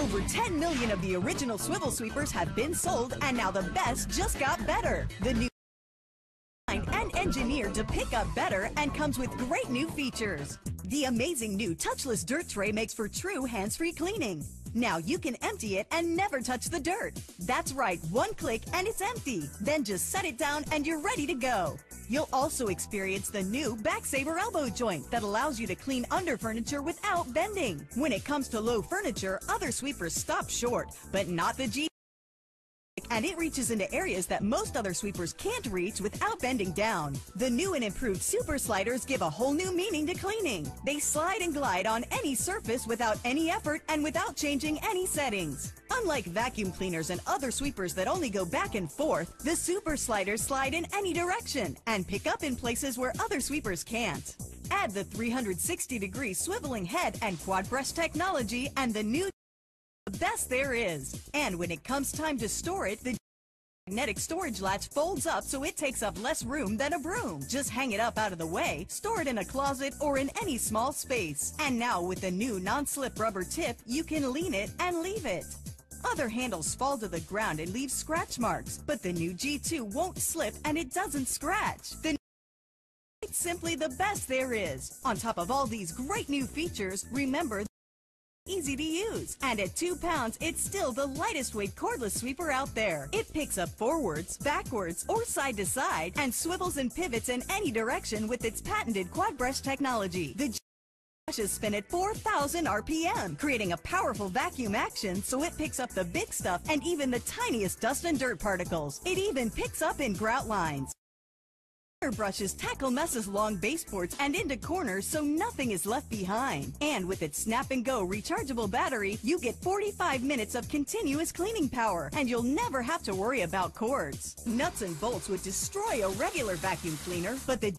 Over 10 million of the original swivel sweepers have been sold, and now the best just got better. The new and engineered to pick up better and comes with great new features. The amazing new touchless dirt tray makes for true hands-free cleaning. Now you can empty it and never touch the dirt. That's right, one click and it's empty. Then just set it down and you're ready to go. You'll also experience the new Backsaver elbow joint that allows you to clean under furniture without bending. When it comes to low furniture, other sweepers stop short, but not the G. And it reaches into areas that most other sweepers can't reach without bending down. The new and improved Super Sliders give a whole new meaning to cleaning. They slide and glide on any surface without any effort and without changing any settings. Unlike vacuum cleaners and other sweepers that only go back and forth, the Super Sliders slide in any direction and pick up in places where other sweepers can't. Add the 360-degree swiveling head and quad brush technology and the new the best there is. And when it comes time to store it, the magnetic storage latch folds up so it takes up less room than a broom. Just hang it up out of the way, store it in a closet or in any small space. And now with the new non-slip rubber tip, you can lean it and leave it. Other handles fall to the ground and leave scratch marks, but the new G2 won't slip and it doesn't scratch. It's simply the best there is. On top of all these great new features, remember, easy to use, and at 2 pounds it's still the lightest weight cordless sweeper out there. It picks up forwards, backwards, or side to side and swivels and pivots in any direction with its patented quad brush technology. The brushes spin at 4,000 RPM, creating a powerful vacuum action so it picks up the big stuff and even the tiniest dust and dirt particles. It even picks up in grout lines. Brushes tackle messes along baseboards and into corners so nothing is left behind. And with its snap-and-go rechargeable battery, you get 45 minutes of continuous cleaning power, and you'll never have to worry about cords. Nuts and bolts would destroy a regular vacuum cleaner, but the